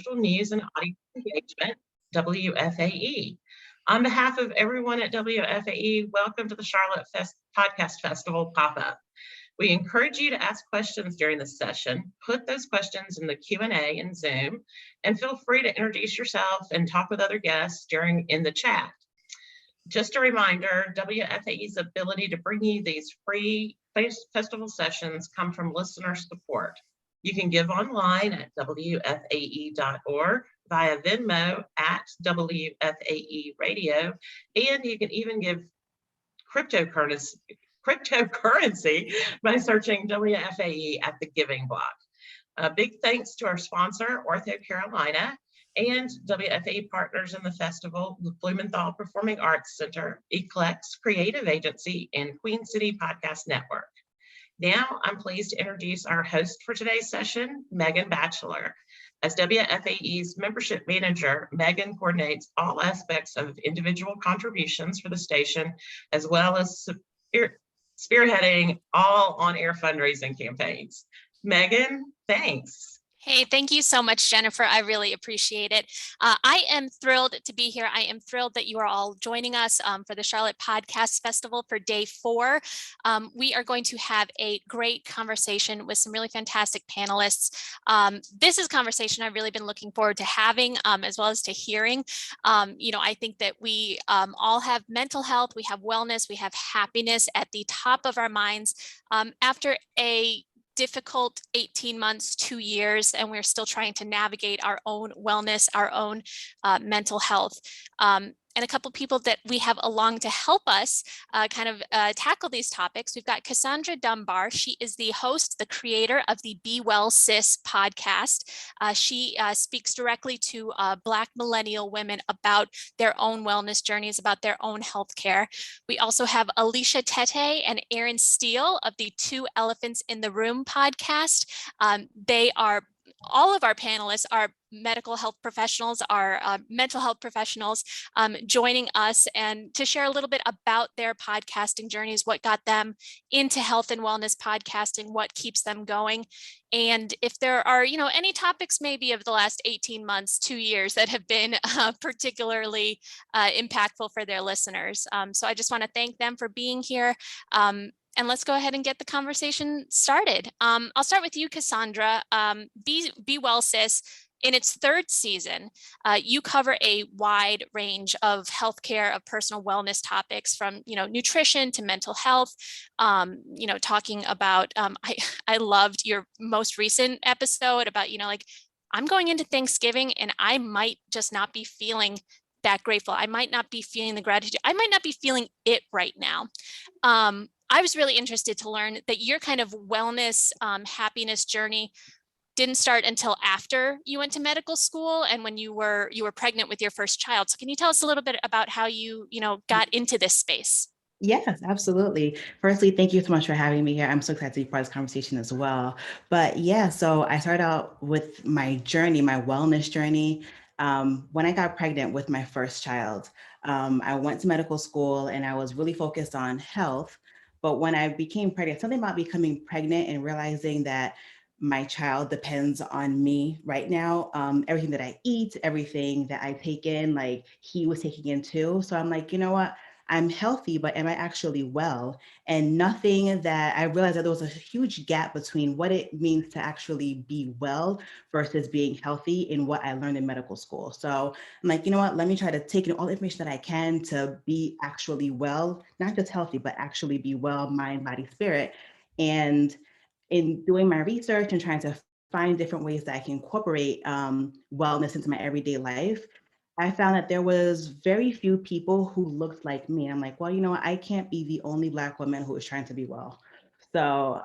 digital news and audience engagement, WFAE. On behalf of everyone at WFAE, welcome to the Charlotte Podcast Festival pop-up. We encourage you to ask questions during this session. Put those questions in the Q&A in Zoom, and feel free to introduce yourself and talk with other guests in the chat. Just a reminder, WFAE's ability to bring you these free festival sessions come from listener support. You can give online at WFAE.org, via Venmo at WFAE Radio, and you can even give cryptocurrency by searching WFAE at the Giving Block. Big thanks to our sponsor, Ortho Carolina, and WFAE partners in the festival, the Blumenthal Performing Arts Center, Eclex Creative Agency, and Queen City Podcast Network. Now, I'm pleased to introduce our host for today's session, Meghann Batchelor. As WFAE's membership manager, Meghann coordinates all aspects of individual contributions for the station, as well as spearheading all on-air fundraising campaigns. Meghann, thanks. Hey, thank you so much, Jennifer. I really appreciate it. I am thrilled to be here. I am thrilled that you are all joining us for the Charlotte Podcast Festival for day 4. We are going to have a great conversation with some really fantastic panelists. This is a conversation I've really been looking forward to having, as well as to hearing. I think that we all have mental health, we have wellness, we have happiness at the top of our minds after a difficult 18 months, 2 years, and we're still trying to navigate our own wellness, our own mental health. And a couple people that we have along to help us tackle these topics. We've got Cassandre Dunbar. She is the host, the creator of the Be Well Sis podcast. She speaks directly to Black millennial women about their own wellness journeys, about their own healthcare. We also have Alicia Tetteh and Erin Steele of the Two Elephants in the Room podcast. All of our panelists are medical health professionals, are mental health professionals joining us and to share a little bit about their podcasting journeys, what got them into health and wellness podcasting, what keeps them going. And if there are, any topics maybe of the last 18 months, 2 years that have been particularly impactful for their listeners. So I just want to thank them for being here. And let's go ahead and get the conversation started. I'll start with you, Cassandre. Be Well Sis, in its 3rd season, you cover a wide range of healthcare, of personal wellness topics, from nutrition to mental health. Talking about, I loved your most recent episode about I'm going into Thanksgiving and I might just not be feeling that grateful. I might not be feeling the gratitude. I might not be feeling it right now. I was really interested to learn that your kind of wellness, happiness journey didn't start until after you went to medical school and when you were pregnant with your first child. So can you tell us a little bit about how you got into this space? Yes, absolutely. Firstly, thank you so much for having me here. I'm so excited to be part of this conversation as well. But yeah, so I started out with my journey, my wellness journey. When I got pregnant with my first child, I went to medical school and I was really focused on health. But when I became pregnant, something about becoming pregnant and realizing that my child depends on me right now. Everything that I eat, everything that I take in, like he was taking in too. So I'm like, you know what? I'm healthy, but am I actually well? And nothing that I realized that there was a huge gap between what it means to actually be well versus being healthy in what I learned in medical school. So I'm like, you know what, let me try to take in all the information that I can to be actually well, not just healthy, but actually be well, mind, body, spirit. And in doing my research and trying to find different ways that I can incorporate wellness into my everyday life, I found that there was very few people who looked like me. I'm like, well, I can't be the only Black woman who is trying to be well. So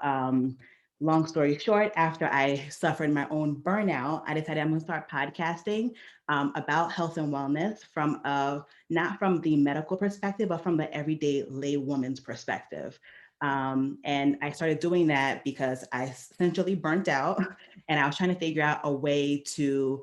long story short, after I suffered my own burnout, I decided I'm going to start podcasting about health and wellness from not from the medical perspective, but from the everyday lay woman's perspective. And I started doing that because I essentially burnt out and I was trying to figure out a way to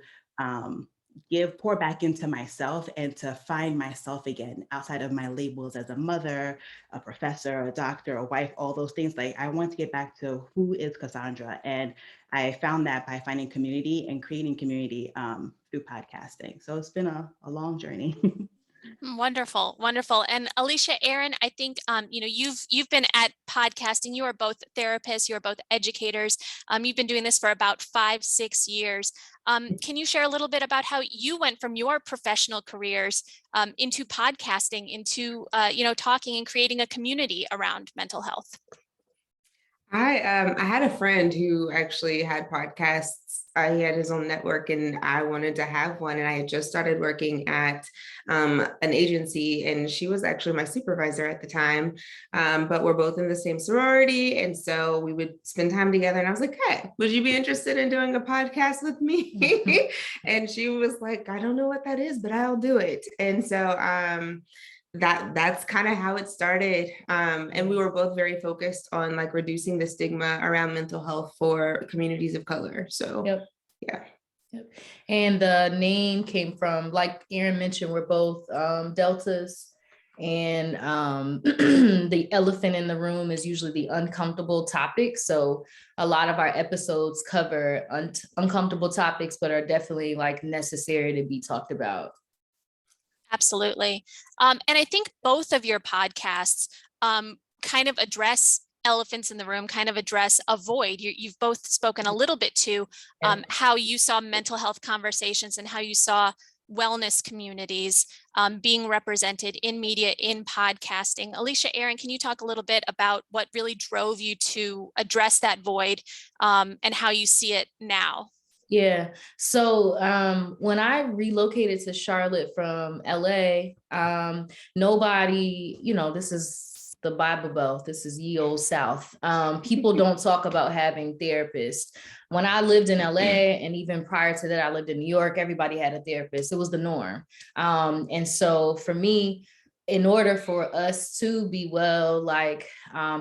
pour back into myself and to find myself again outside of my labels as a mother, a professor, a doctor, a wife, all those things. Like I want to get back to who is Cassandra. And I found that by finding community and creating community through podcasting. So it's been a long journey. Wonderful, wonderful. And Alicia, Erin, I think you've been at podcasting. You are both therapists. You are both educators. You've been doing this for about 5-6 years. Can you share a little bit about how you went from your professional careers into podcasting, into talking and creating a community around mental health? I had a friend who actually had podcasts. He had his own network, and I wanted to have one. And I had just started working at an agency, and she was actually my supervisor at the time. But we're both in the same sorority, and so we would spend time together. And I was like, "Hey, would you be interested in doing a podcast with me?" And she was like, "I don't know what that is, but I'll do it." And so that's kind of how it started. And we were both very focused on like reducing the stigma around mental health for communities of color. So Yep. Yeah. Yep. And the name came from, like Erin mentioned, we're both Deltas. And the elephant in the room is usually the uncomfortable topic. So a lot of our episodes cover uncomfortable topics, but are definitely like necessary to be talked about. Absolutely. And I think both of your podcasts kind of address elephants in the room, kind of address a void. You've both spoken a little bit to how you saw mental health conversations and how you saw wellness communities being represented in media, in podcasting. Alicia, Erin, can you talk a little bit about what really drove you to address that void and how you see it now? Yeah. So when I relocated to Charlotte from LA, nobody, this is the Bible Belt. This is ye old South. People don't talk about having therapists. When I lived in LA, and even prior to that, I lived in New York, everybody had a therapist. It was the norm. And so for me, in order for us to be well, like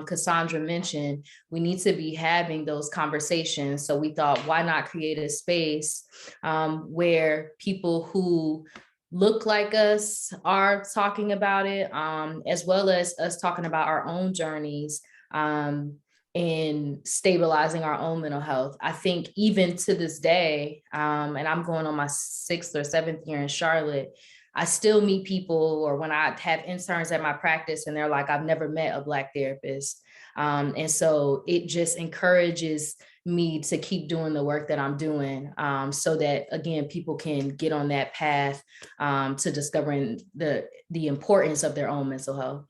Cassandra mentioned, we need to be having those conversations. So we thought, why not create a space where people who look like us are talking about it, as well as us talking about our own journeys in stabilizing our own mental health. I think even to this day, and I'm going on my 6th or 7th year in Charlotte, I still meet people, or when I have interns at my practice and they're like, I've never met a Black therapist. And so it just encourages me to keep doing the work that I'm doing, so that, again, people can get on that path to discovering the importance of their own mental health.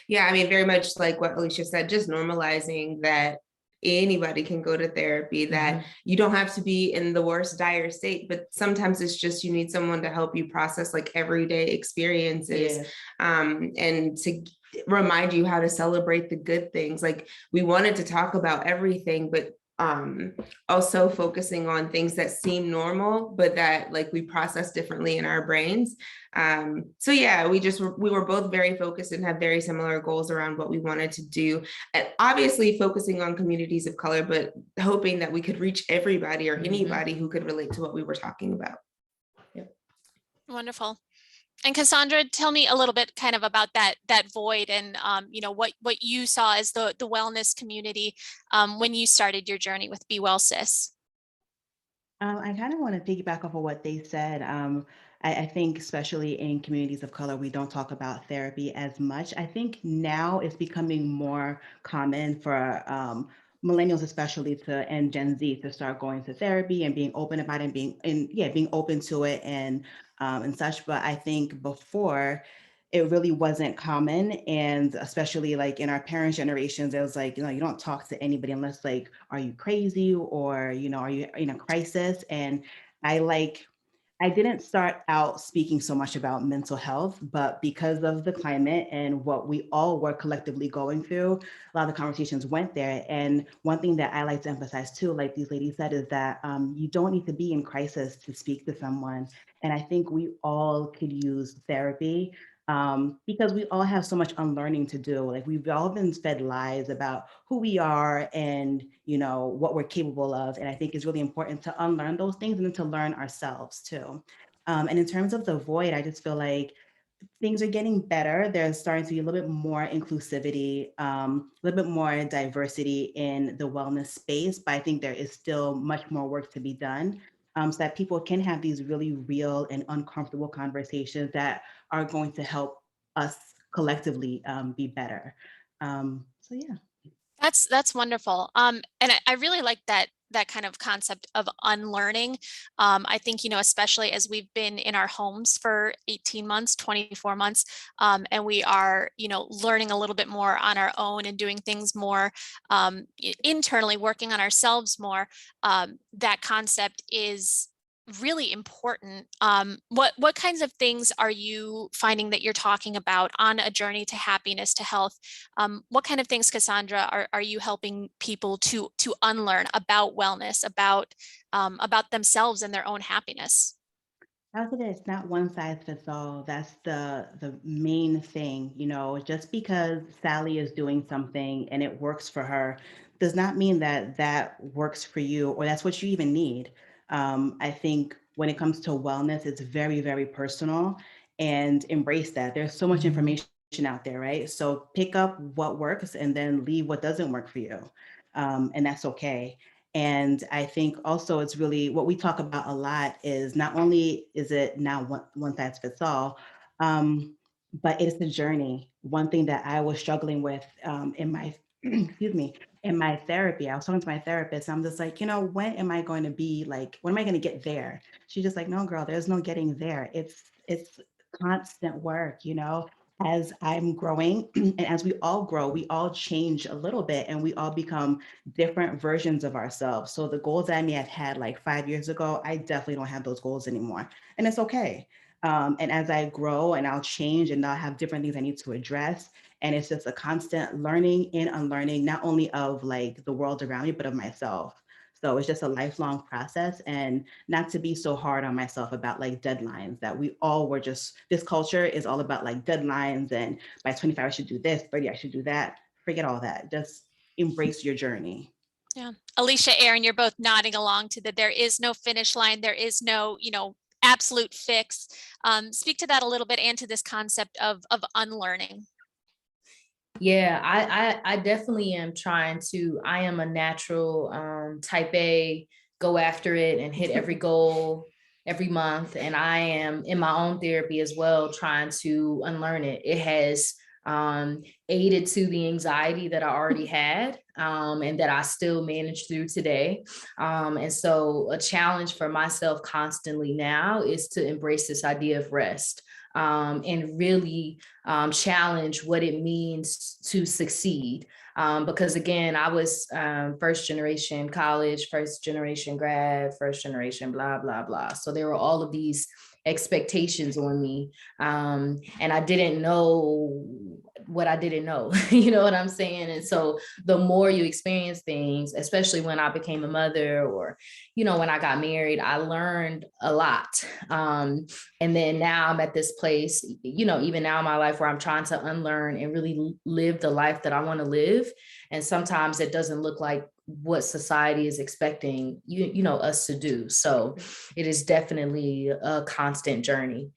Yeah, I mean, very much like what Alicia said, just normalizing that anybody can go to therapy, that you don't have to be in the worst dire state, but sometimes it's just you need someone to help you process like everyday experiences, and to remind you how to celebrate the good things. Like we wanted to talk about everything, but also focusing on things that seem normal, but that like we process differently in our brains. So yeah, we were both very focused and have very similar goals around what we wanted to do. And obviously focusing on communities of color, but hoping that we could reach everybody or anybody who could relate to what we were talking about. Yep. Wonderful. And Cassandra, tell me a little bit kind of about that void and what you saw as the wellness community when you started your journey with Be Well Sis. I kind of want to piggyback off of what they said. I think especially in communities of color, we don't talk about therapy as much. I think now it's becoming more common for millennials especially and Gen Z to start going to therapy and being open about it, and being open to it and such. But I think before, it really wasn't common. And especially like in our parents' generations, it was like, you don't talk to anybody unless like, are you crazy, or, are you in a crisis? And I didn't start out speaking so much about mental health, but because of the climate and what we all were collectively going through, a lot of the conversations went there. And one thing that I like to emphasize too, like these ladies said, is that you don't need to be in crisis to speak to someone. And I think we all could use therapy. because we all have so much unlearning to do. Like we've all been fed lies about who we are and, you know, what we're capable of. And I think it's really important to unlearn those things and then to learn ourselves too. And in terms of the void, I just feel like things are getting better. There's starting to be a little bit more inclusivity, a little bit more diversity in the wellness space, but I think there is still much more work to be done, so that people can have these really real and uncomfortable conversations that are going to help us collectively be better. So yeah. That's wonderful. And I really like that kind of concept of unlearning. I think, you know, especially as we've been in our homes for 18 months, 24 months, and we are, you know, learning a little bit more on our own and doing things more internally, working on ourselves more. That concept is really important. What kinds of things are you finding that you're talking about on a journey to happiness, to health? What kind of things, Cassandra, are you helping people to unlearn about wellness, about themselves and their own happiness? I would say that it's not one size fits all. That's the main thing. You know, just because Sally is doing something and it works for her does not mean that that works for you or that's what you even need. I think when it comes to wellness, it's very, very personal, and embrace that. There's so much information out there, right? So pick up what works and then leave what doesn't work for you. And that's okay. And I think also it's really what we talk about a lot is not only is it now one size fits all, but it's the journey. One thing that I was struggling with in my, excuse me, in my therapy, I was talking to my therapist. I'm just like, you know, when am I going to be like, when am I going to get there? She's just like, no, girl, there's no getting there. It's constant work, you know. As I'm growing and as we all grow, we all change a little bit and we all become different versions of ourselves. So the goals that I may have had like 5 years ago, I definitely don't have those goals anymore. And it's okay. And as I grow and I'll change and I'll have different things I need to address. And it's just a constant learning and unlearning, not only of like the world around me, but of myself. So it's just a lifelong process, and not to be so hard on myself about like deadlines that we all were just, this culture is all about like deadlines and by 25 I should do this, 30 I should do that. Forget all that. Just embrace your journey. Yeah. Alicia, Erin, you're both nodding along to that. There is no finish line. There is no, you know, absolute fix. Speak to that a little bit and to this concept of unlearning. Yeah, I definitely am trying to, I am a natural type A, go after it and hit every goal every month. And I am in my own therapy as well, trying to unlearn it. It has aided to the anxiety that I already had and that I still manage through today. And so a challenge for myself constantly now is to embrace this idea of rest. And really challenge what it means to succeed. Because again, I was first generation college, first generation grad, first generation blah, blah, blah. So there were all of these expectations on me. And I didn't know what I didn't know, you know what I'm saying? And so the more you experience things, especially when I became a mother or, you know, when I got married, I learned a lot. And then now I'm at this place, you know, even now in my life where I'm trying to unlearn and really live the life that I want to live. And sometimes it doesn't look like what society is expecting you know, us to do. So it is definitely a constant journey.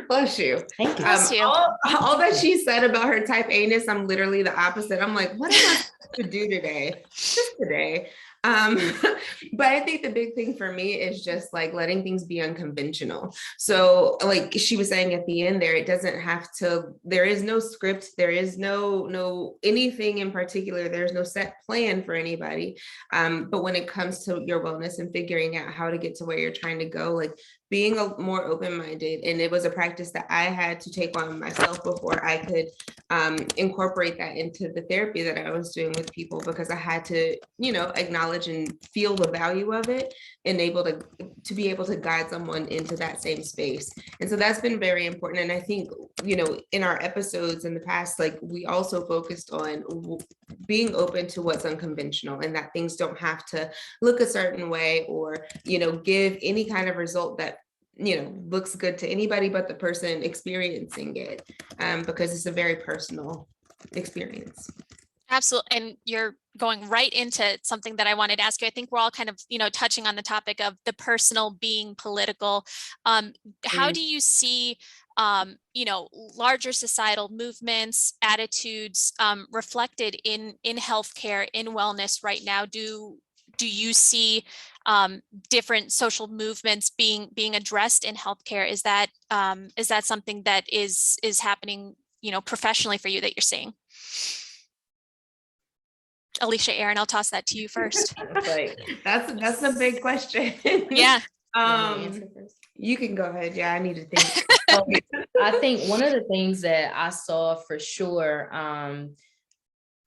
Bless you. Thank you. Bless you. All that she said about her type A-ness, I'm literally the opposite. I'm like, what am I supposed to do today? Just today. But I think the big thing for me is just like letting things be unconventional. So like she was saying at the end there, it doesn't have to, there is no script, there is no anything in particular, there's no set plan for anybody. But when it comes to your wellness and figuring out how to get to where you're trying to go, like being more open-minded. And it was a practice that I had to take on myself before I could incorporate that into the therapy that I was doing with people, because I had to, you know, acknowledge and feel the value of it and able to be able to guide someone into that same space. And so that's been very important. And I think, you know, in our episodes in the past, like we also focused on being open to what's unconventional and that things don't have to look a certain way or, you know, give any kind of result that looks good to anybody but the person experiencing it, because it's a very personal experience. Absolutely. And you're going right into something that I wanted to ask you. I think we're all kind of, touching on the topic of the personal being political. How do you see, larger societal movements, attitudes reflected in healthcare, in wellness right now? Do you see different social movements being addressed in healthcare? Is that something that is happening, professionally for you that you're seeing? Alicia, Erin, I'll toss that to you first. That's a big question. Yeah. You can go ahead. Yeah, I need to think. I think one of the things that I saw for sure,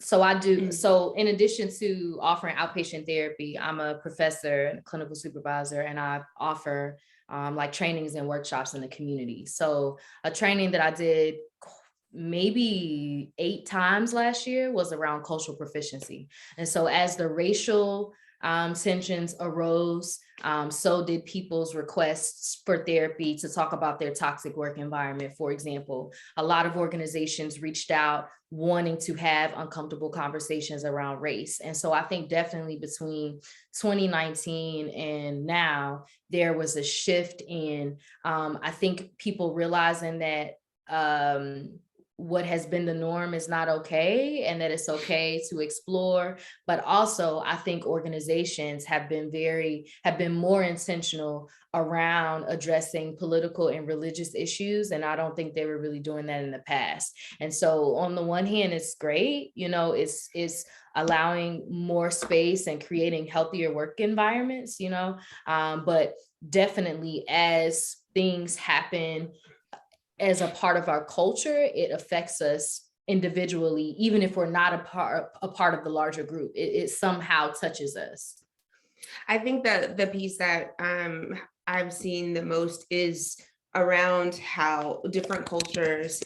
so in addition to offering outpatient therapy, I'm a professor and a clinical supervisor, and I offer like trainings and workshops in the community. So a training that I did maybe 8 times last year was around cultural proficiency. And so as the racial tensions arose, so did people's requests for therapy to talk about their toxic work environment. For example, a lot of organizations reached out wanting to have uncomfortable conversations around race. And so I think definitely between 2019 and now, there was a shift in, I think people realizing that what has been the norm is not okay, and that it's okay to explore. But also I think organizations have been more intentional around addressing political and religious issues. And I don't think they were really doing that in the past. And so on the one hand, it's great, it's allowing more space and creating healthier work environments, but definitely as things happen as a part of our culture, it affects us individually, even if we're not a part of the larger group. It somehow touches us. I think that the piece that I've seen the most is around how different cultures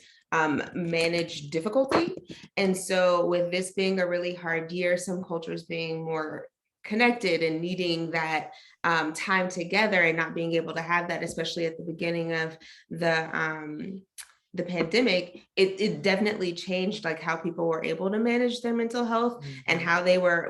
manage difficulty. And so with this being a really hard year, some cultures being more connected and needing that time together and not being able to have that, especially at the beginning of the pandemic, it definitely changed like how people were able to manage their mental health and how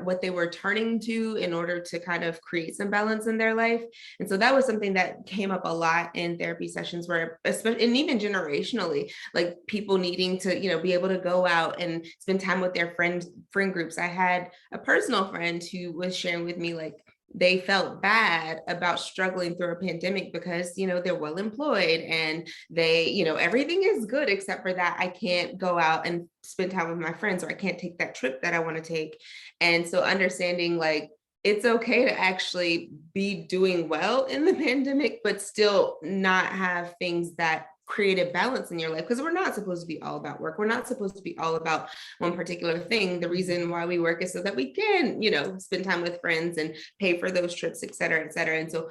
what they were turning to in order to kind of create some balance in their life. And so that was something that came up a lot in therapy sessions, where especially, and even generationally, like people needing to, be able to go out and spend time with their friend groups. I had a personal friend who was sharing with me, like, they felt bad about struggling through a pandemic because, they're well employed and they, everything is good except for that I can't go out and spend time with my friends, or I can't take that trip that I want to take. And so understanding, like, it's okay to actually be doing well in the pandemic, but still not have things that create a balance in your life, because we're not supposed to be all about work. We're not supposed to be all about one particular thing. The reason why we work is so that we can, spend time with friends and pay for those trips, et cetera, et cetera. And so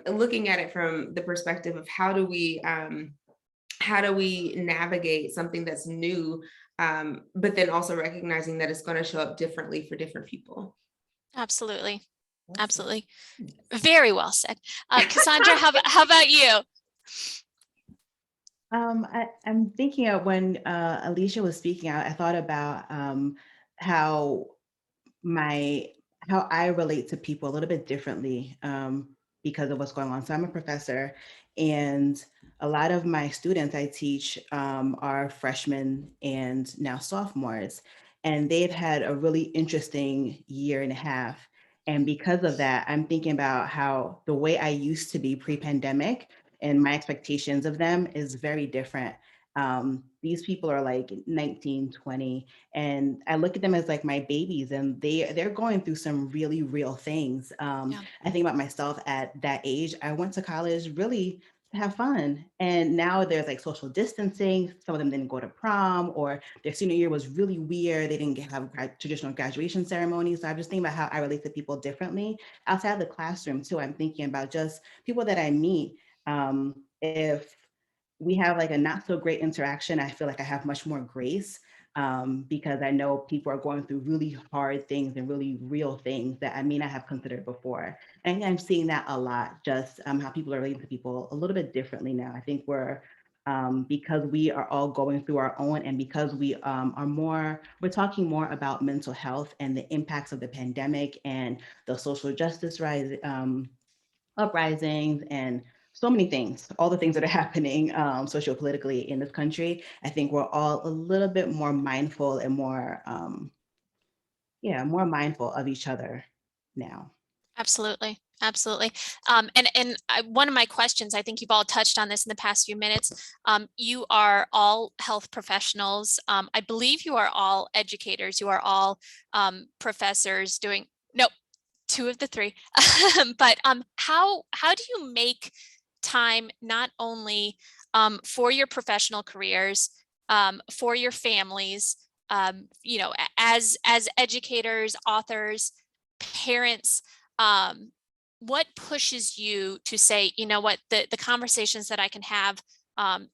looking at it from the perspective of how do we navigate something that's new, but then also recognizing that it's going to show up differently for different people. Absolutely. Absolutely. Very well said. Cassandra, how about you? I'm thinking of when Alicia was speaking, I thought about how I relate to people a little bit differently because of what's going on. So I'm a professor, and a lot of my students I teach are freshmen and now sophomores, and they've had a really interesting year and a half. And because of that, I'm thinking about how the way I used to be pre-pandemic and my expectations of them is very different. These people are like 19, 20, and I look at them as like my babies, and they're going through some really real things. I think about myself at that age. I went to college really to have fun, and now there's like social distancing. Some of them didn't go to prom, or their senior year was really weird. They didn't have traditional graduation ceremonies. So I'm just thinking about how I relate to people differently outside of the classroom too. I'm thinking about just people that I meet. If we have like a not so great interaction, I feel like I have much more grace. because I know people are going through really hard things and really real things that I may not have considered before. And I'm seeing that a lot, just how people are relating to people a little bit differently now. I think because we are all going through our own, and because we're talking more about mental health and the impacts of the pandemic and the social justice uprisings and so many things, all the things that are happening sociopolitically in this country. I think we're all a little bit more mindful and more mindful of each other now. Absolutely. Absolutely. One of my questions, I think you've all touched on this in the past few minutes. You are all health professionals. I believe you are all educators. You are all professors doing, no, 2 of the 3. But how do you make time not only for your professional careers, for your families, as educators, authors, parents, what pushes you to say, you know what, the conversations that I can have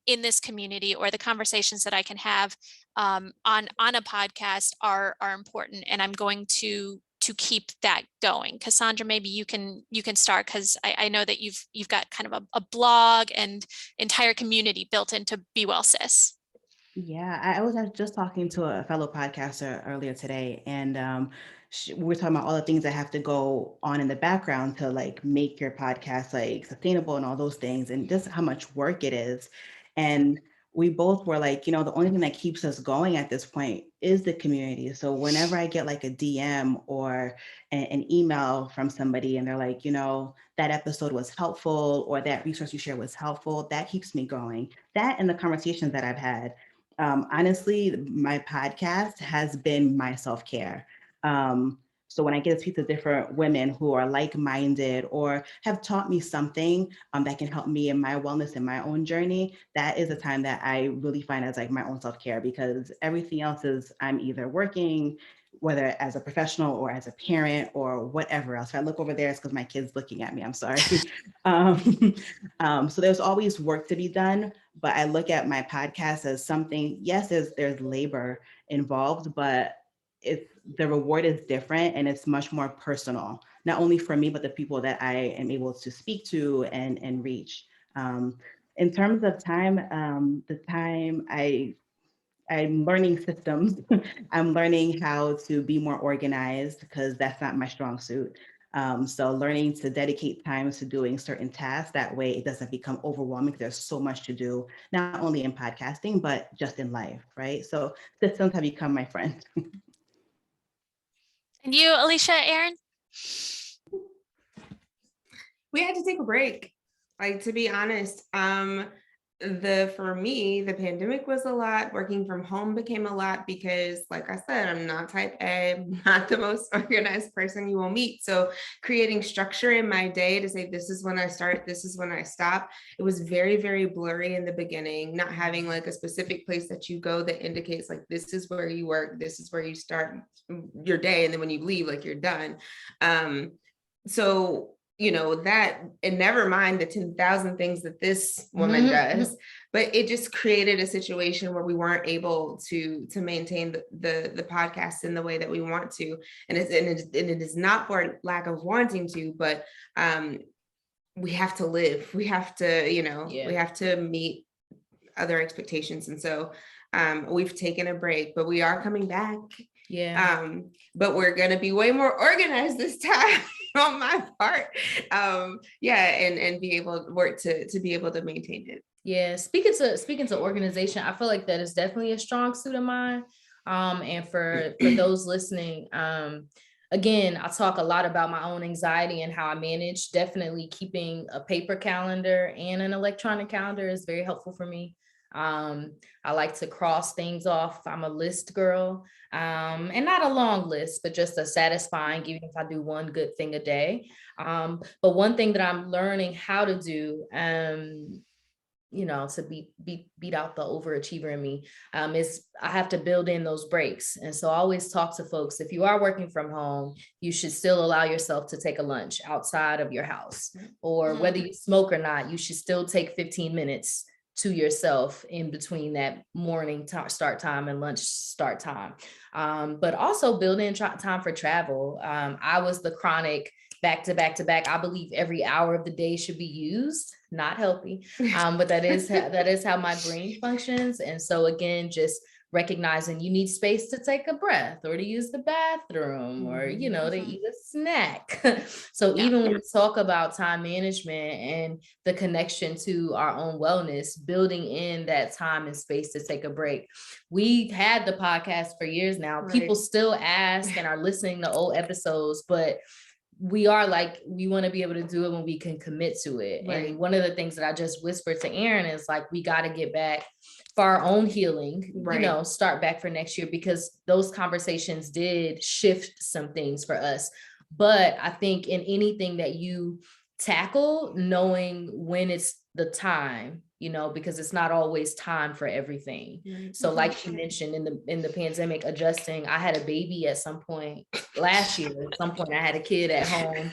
in this community, or the conversations that I can have on a podcast are important, and I'm going to keep that going? Cassandre, maybe you can start, because I know that you've got kind of a blog and entire community built into Be Well Sis. Yeah, I was just talking to a fellow podcaster earlier today, and we were talking about all the things that have to go on in the background to like make your podcast like sustainable and all those things, and just how much work it is. And we both were like, the only thing that keeps us going at this point is the community. So whenever I get like a DM or an email from somebody and they're like, that episode was helpful, or that resource you shared was helpful, that keeps me going. That and the conversations that I've had. Honestly, my podcast has been my self-care. So when I get to speak to different women who are like-minded or have taught me something that can help me in my wellness and my own journey, that is a time that I really find as like my own self-care, because everything else is I'm either working, whether as a professional or as a parent or whatever else. If I look over there, it's because my kid's looking at me, I'm sorry. So there's always work to be done, but I look at my podcast as something, yes, there's labor involved, but the reward is different, and it's much more personal, not only for me, but the people that I am able to speak to and reach. In terms of time, I'm learning systems. I'm learning how to be more organized, because that's not my strong suit. So learning to dedicate time to doing certain tasks, that way it doesn't become overwhelming. There's so much to do, not only in podcasting, but just in life, right? So systems have become my friend. And you, Alicia, Erin? We had to take a break. Like, to be honest, for me, the pandemic was a lot. Working from home became a lot because, like I said, I'm not type A, I'm not the most organized person you will meet. So creating structure in my day to say, this is when I start, this is when I stop. It was very, very blurry in the beginning, not having like a specific place that you go that indicates like, this is where you work, this is where you start your day. And then when you leave, like you're done. So that, and never mind the 10,000 things that this woman does, but it just created a situation where we weren't able to maintain the podcast in the way that we want to. And it is not for lack of wanting to, but we have to live. We have to, we have to meet other expectations. And so we've taken a break, but we are coming back. Yeah. But we're going to be way more organized this time on my part. And be able to work to be able to maintain it. Yeah. Speaking to organization, I feel like that is definitely a strong suit of mine. And for those listening, again, I talk a lot about my own anxiety and how I manage. Definitely keeping a paper calendar and an electronic calendar is very helpful for me. I like to cross things off. I'm a list girl, and not a long list, but just a satisfying, even if I do one good thing a day. But one thing that I'm learning how to do, to beat out the overachiever in me, is I have to build in those breaks. And so I always talk to folks, if you are working from home, you should still allow yourself to take a lunch outside of your house, or whether you smoke or not, you should still take 15 minutes to yourself in between that morning start time and lunch start time. But also build in time for travel. I was the chronic back to back to back. I believe every hour of the day should be used, not healthy. But that is how my brain functions. And so again, just recognizing you need space to take a breath or to use the bathroom or, you know, to eat a snack. So even when we talk about time management and the connection to our own wellness, building in that time and space to take a break. We've had the podcast for years now. Right. People still ask and are listening to old episodes, but we are like, we want to be able to do it when we can commit to it. Right. And one of the things that I just whispered to Erin is like, we got to get back for our own healing, Right. you know, start back for next year, because those conversations did shift some things for us. But I think in anything that you tackle, knowing when it's the time, you know, because it's not always time for everything. Right. So like you mentioned in the pandemic, adjusting, I had a baby at some point last year. At some point I had a kid at home,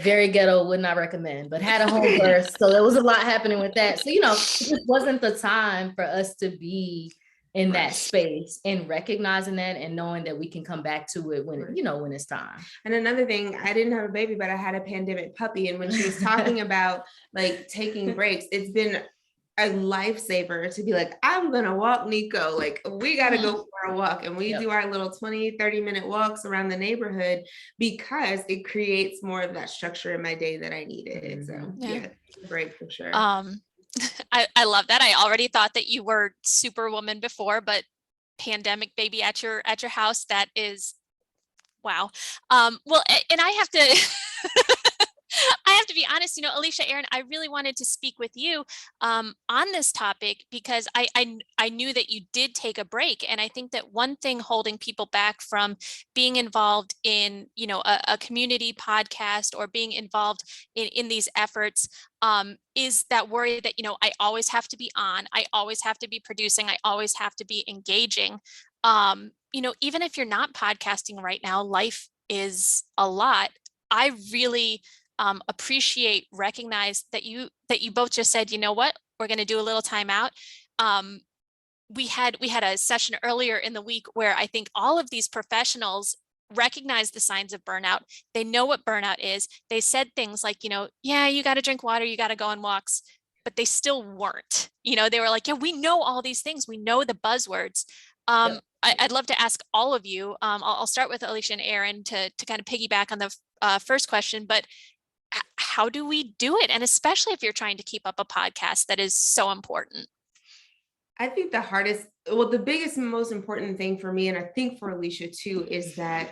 very ghetto, would not recommend, but had a home birth. So there was a lot happening with that. So, you know, it just wasn't the time for us to be in that space, and recognizing that and knowing that we can come back to it when, you know, when it's time. And another thing, I didn't have a baby, but I had a pandemic puppy. And when she was talking about like taking breaks, it's been a lifesaver to be like, I'm going to walk Nico. Like, we got to go for a walk. And we do our little 20-30 minute walks around the neighborhood, because it creates more of that structure in my day that I needed. So yeah, break for sure. I love that. I already thought that you were superwoman before, but pandemic baby at your house, that is, wow. Well, and I have to I have to be honest, you know, Alicia, Erin, I really wanted to speak with you on this topic, because I knew that you did take a break. And I think that one thing holding people back from being involved in, you know, a community podcast or being involved in these efforts is that worry that, you know, I always have to be on, I always have to be producing, I always have to be engaging. You know, even if you're not podcasting right now, life is a lot. I really recognize that you both just said, you know what, we're going to do a little time out. We had a session earlier in the week where I think all of these professionals recognize the signs of burnout. They know what burnout is. They said things like, you know, yeah, you got to drink water, you got to go on walks, but they still weren't, you know, they were like, yeah, we know all these things. We know the buzzwords. I'd love to ask all of you. I'll start with Alicia and Erin to kind of piggyback on the first question, but how do we do it? And especially if you're trying to keep up a podcast that is so important. I think the biggest and most important thing for me, and I think for Alicia too, is that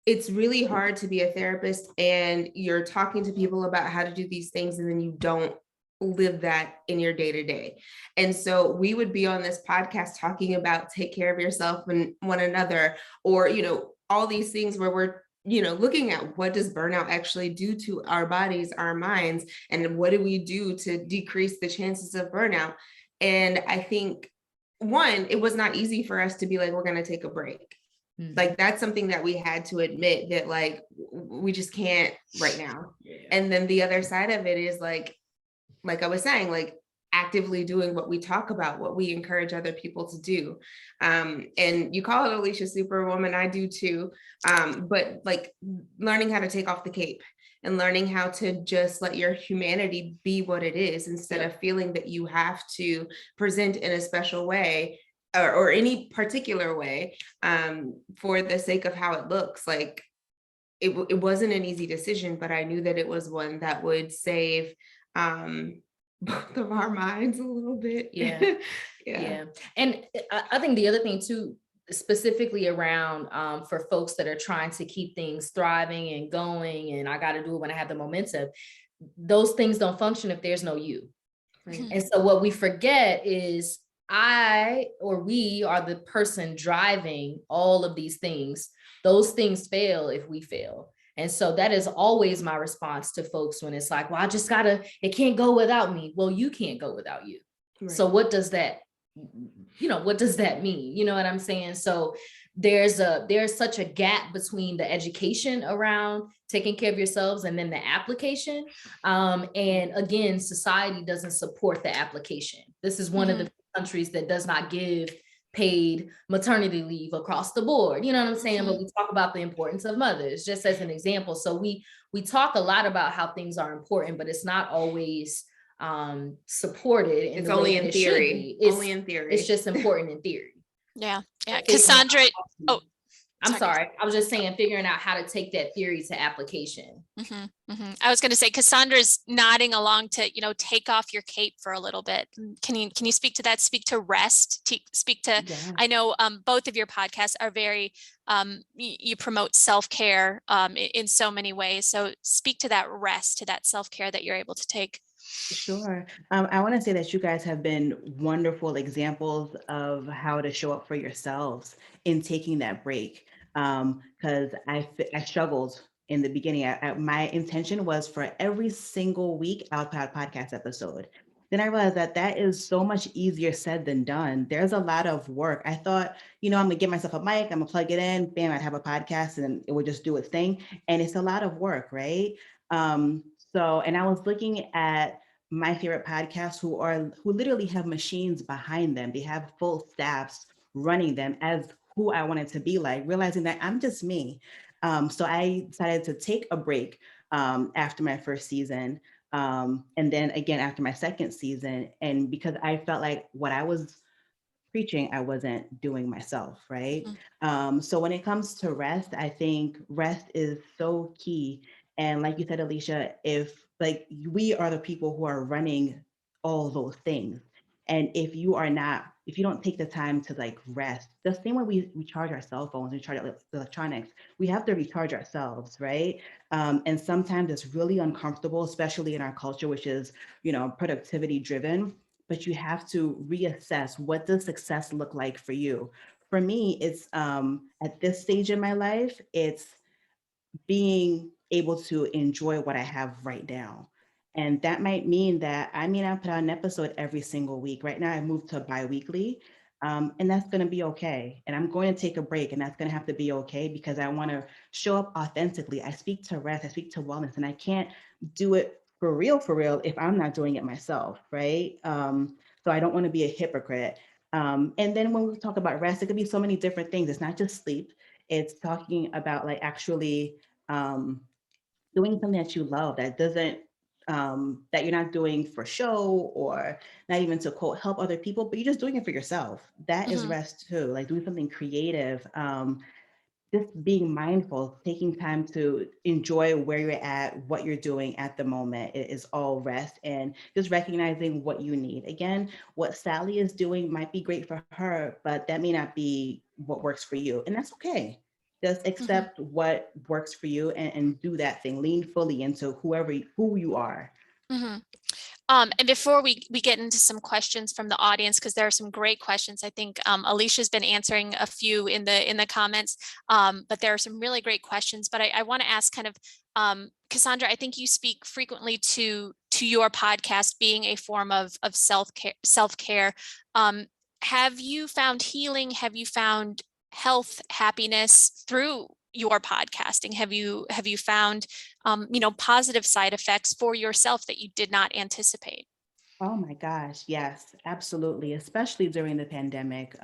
it's really hard to be a therapist and you're talking to people about how to do these things, and then you don't live that in your day to day. And so we would be on this podcast talking about take care of yourself and one another, or, you know, all these things where we're, you know, looking at what does burnout actually do to our bodies, our minds, and what do we do to decrease the chances of burnout? And I think, one, it was not easy for us to be like, we're going to take a break. Mm-hmm. Like, that's something that we had to admit that, like, we just can't right now. Yeah. And then the other side of it is like I was saying, like, actively doing what we talk about, what we encourage other people to do. And you call it Alicia Superwoman, I do too. But like learning how to take off the cape and learning how to just let your humanity be what it is, instead of feeling that you have to present in a special way or any particular way for the sake of how it looks. Like it wasn't an easy decision, but I knew that it was one that would save both of our minds a little bit. Yeah. And I think the other thing too, specifically around for folks that are trying to keep things thriving and going, and I got to do it when I have the momentum, those things don't function if there's no you. Right. And so what we forget is we are the person driving all of these things. Those things fail if we fail. And so that is always my response to folks when it's like, well, it can't go without me. Well, you can't go without you. Right. So what does that mean? You know what I'm saying? So there's such a gap between the education around taking care of yourselves and then the application. And again, society doesn't support the application. This is one of the countries that does not give paid maternity leave across the board. You know what I'm saying? But we talk about the importance of mothers, just as an example. So we talk a lot about how things are important, but it's not always supported. It's only in theory. Only in theory. It's just important in theory. Yeah. Cassandre, I'm sorry. I was just saying, figuring out how to take that theory to application. I was going to say, Cassandra's nodding along to, take off your cape for a little bit. Can you speak to that? Speak to rest, speak to, Yeah. I know both of your podcasts are very, you promote self-care in so many ways. So speak to that rest, to that self-care that you're able to take. Sure. I want to say that you guys have been wonderful examples of how to show up for yourselves in taking that break. Because I struggled in the beginning. My intention was for every single week I'll put out a podcast episode. Then I realized that is so much easier said than done. There's a lot of work. I thought, I'm gonna get myself a mic, I'm gonna plug it in, bam, I'd have a podcast and it would just do its thing. And it's a lot of work, right? And I was looking at my favorite podcasts who literally have machines behind them. They have full staffs running them as who I wanted to be like, realizing that I'm just me. So I decided to take a break after my first season. And then again, after my second season, and because I felt like what I was preaching, I wasn't doing myself, right? So when it comes to rest, I think rest is so key. And like you said, Alicia, if we are the people who are running all those things. And if you don't take the time to rest, the same way we charge our cell phones, we charge electronics, we have to recharge ourselves, right? And sometimes it's really uncomfortable, especially in our culture, which is, productivity driven. But you have to reassess, what does success look like for you? For me, it's at this stage in my life, it's being able to enjoy what I have right now. And that might mean that I may not put out an episode every single week. Right now, I moved to bi-weekly, and that's going to be okay. And I'm going to take a break, and that's going to have to be okay because I want to show up authentically. I speak to rest, I speak to wellness, and I can't do it for real, if I'm not doing it myself, right? So I don't want to be a hypocrite. And then when we talk about rest, it could be so many different things. It's not just sleep. It's talking about actually doing something that you love that doesn't that you're not doing for show or not even to quote help other people, but you're just doing it for yourself. That is rest too, doing something creative, just being mindful, taking time to enjoy where you're at, what you're doing at the moment. It is all rest, and just recognizing what you need. Again, what Sally is doing might be great for her, but that may not be what works for you, and that's okay. Just accept what works for you and do that thing. Lean fully into who you are. And before we get into some questions from the audience, because there are some great questions, I think Alicia's been answering a few in the comments, but there are some really great questions. But I want to ask kind of, Cassandre, I think you speak frequently to your podcast being a form of self-care. Have you found healing? Have you found health, happiness through your podcasting? Have you found positive side effects for yourself that you did not anticipate? Oh my gosh, yes, absolutely. Especially during the pandemic,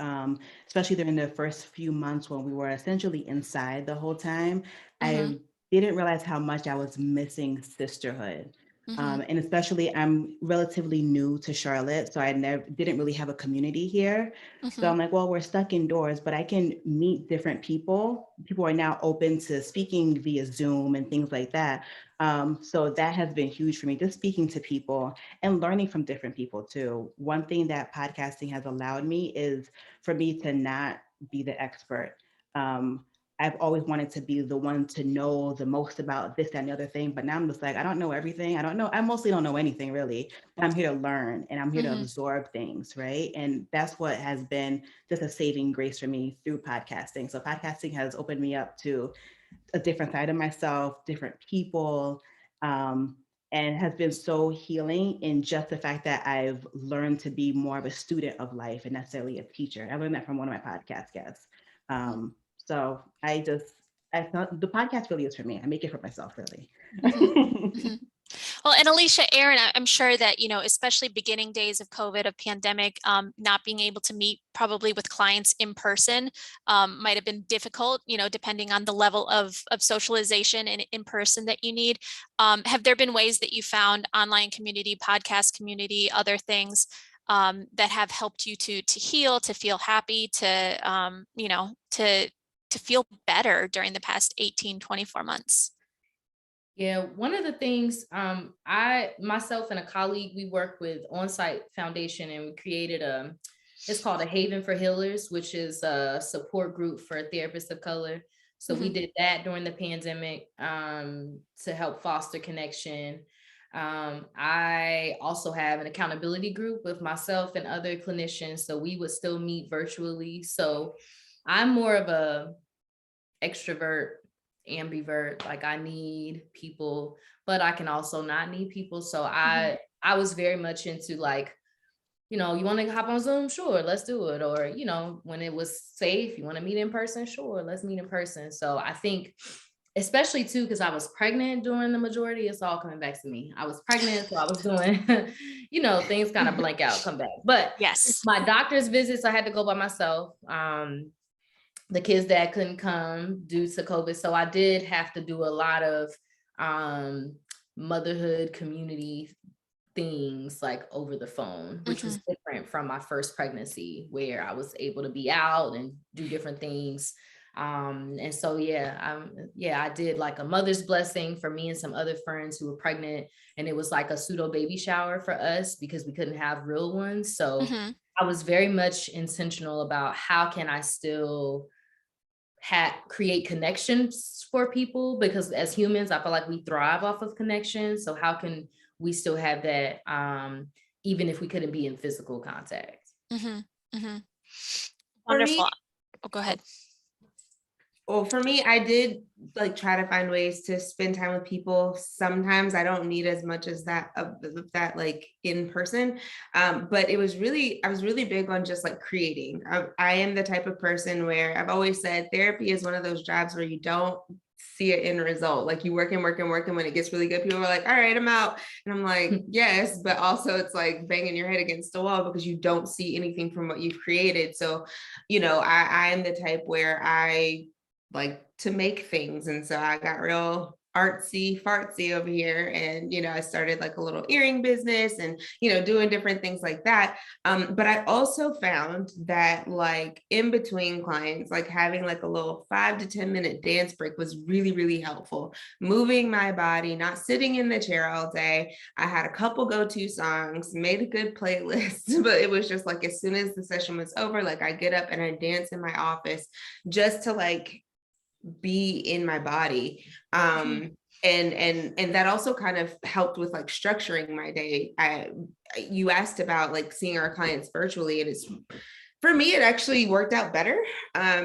especially during the first few months when we were essentially inside the whole time. I didn't realize how much I was missing sisterhood. And especially I'm relatively new to Charlotte, so I didn't really have a community here. So I'm like, well, we're stuck indoors, but I can meet different people. People are now open to speaking via Zoom and things like that. So that has been huge for me, just speaking to people and learning from different people too. One thing that podcasting has allowed me is for me to not be the expert. I've always wanted to be the one to know the most about this, that, and the other thing. But now I'm just like, I don't know everything. I mostly don't know anything really. But I'm here to learn and I'm here to absorb things, right? And that's what has been just a saving grace for me through podcasting. So podcasting has opened me up to a different side of myself, different people, and has been so healing in just the fact that I've learned to be more of a student of life and necessarily a teacher. I learned that from one of my podcast guests. So I thought the podcast really is for me. I make it for myself, really. Well, and Alicia, Erin, I'm sure that, especially beginning days of COVID, of pandemic, not being able to meet probably with clients in person might have been difficult, depending on the level of socialization and in person that you need. Have there been ways that you found online community, podcast community, other things that have helped you to heal, to feel happy, to feel better during the past 18, 24 months? Yeah, one of the things I myself and a colleague, we work with On-Site Foundation, and we created it's called a Haven for Healers, which is a support group for therapists of color. So we did that during the pandemic to help foster connection. I also have an accountability group with myself and other clinicians, so we would still meet virtually. So I'm more of a extrovert, ambivert, like I need people, but I can also not need people. So I was very much into like, you want to hop on Zoom? Sure, let's do it. Or, when it was safe, you want to meet in person? Sure, let's meet in person. So I think, especially too, because I was pregnant during the majority, it's all coming back to me. I was pregnant, so I was doing, things kind of blank out, come back. But Yes. my doctor's visits, I had to go by myself. The kids that couldn't come due to COVID. So I did have to do a lot of motherhood community things like over the phone, which was different from my first pregnancy, where I was able to be out and do different things. And so, I did like a mother's blessing for me and some other friends who were pregnant. And it was like a pseudo baby shower for us because we couldn't have real ones. So I was very much intentional about how can I still create connections for people, because as humans, I feel like we thrive off of connection. So how can we still have that even if we couldn't be in physical contact? Wonderful. Go ahead. Well, for me, I did like try to find ways to spend time with people. Sometimes I don't need as much as that of that like in person. But I was really big on just like creating. I am the type of person where I've always said therapy is one of those jobs where you don't see an end result. Like you work and when it gets really good, people are like, all right, I'm out. And I'm like, yes, but also it's like banging your head against the wall because you don't see anything from what you've created. So, I am the type where I like to make things. And so I got real artsy fartsy over here. And, I started like a little earring business and, doing different things like that. But I also found that like in between clients, like having like a little 5 to 10 minute dance break was really, really helpful. Moving my body, not sitting in the chair all day. I had a couple go-to songs, made a good playlist, but it was just like, as soon as the session was over, like I get up and I dance in my office just to like be in my body. And that also kind of helped with like structuring my day. You asked about like seeing our clients virtually, and for me, it actually worked out better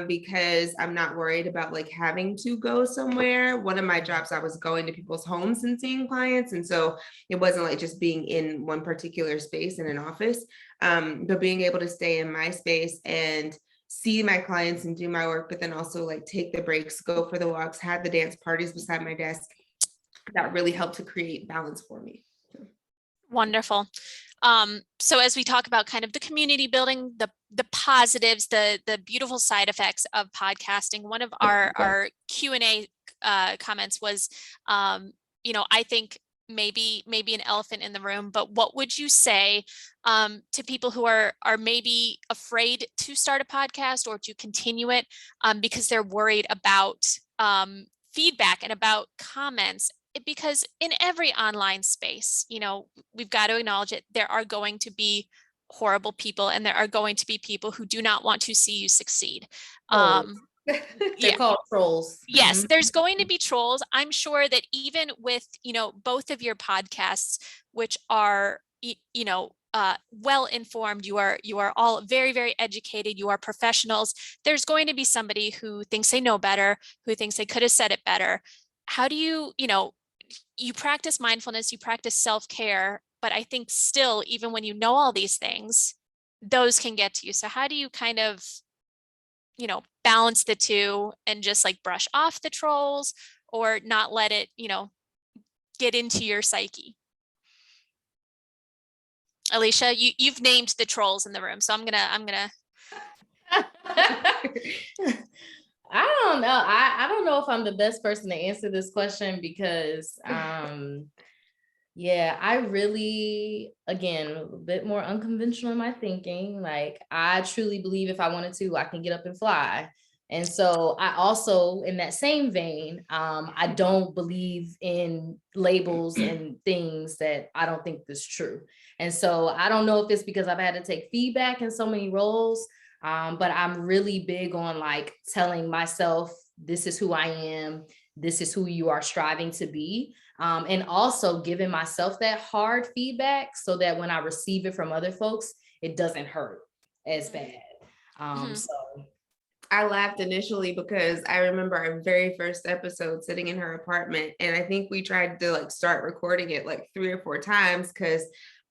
because I'm not worried about like having to go somewhere. One of my jobs, I was going to people's homes and seeing clients. And so it wasn't like just being in one particular space in an office, but being able to stay in my space and see my clients and do my work, but then also like take the breaks, go for the walks, have the dance parties beside my desk. That really helped to create balance for me. Wonderful. So as we talk about kind of the community building, the positives, the beautiful side effects of podcasting, one of our Q&A comments was, I think maybe an elephant in the room, but what would you say to people who are maybe afraid to start a podcast or to continue it because they're worried about feedback and about comments? Because in every online space, we've got to acknowledge it. There are going to be horrible people, and there are going to be people who do not want to see you succeed. They're called trolls. Yes, there's going to be trolls. I'm sure that even with, both of your podcasts, which are, well informed, you are all very, very educated, you are professionals. There's going to be somebody who thinks they know better, who thinks they could have said it better. How do you, you practice mindfulness, you practice self-care, but I think still, even when you know all these things, those can get to you. So how do you kind of, balance the two and just like brush off the trolls or not let it, get into your psyche? Alicia, you've named the trolls in the room, so I'm gonna. I don't know. I don't know if I'm the best person to answer this question because yeah, I really, again, a bit more unconventional in my thinking. Like, I truly believe if I wanted to, I can get up and fly. And so I also, in that same vein, I don't believe in labels and things that I don't think is true. And so I don't know if it's because I've had to take feedback in so many roles, but I'm really big on like telling myself, this is who I am. This is who you are striving to be. And also giving myself that hard feedback so that when I receive it from other folks, it doesn't hurt as bad. So I laughed initially because I remember our very first episode sitting in her apartment, and I think we tried to like start recording it like 3 or 4 times because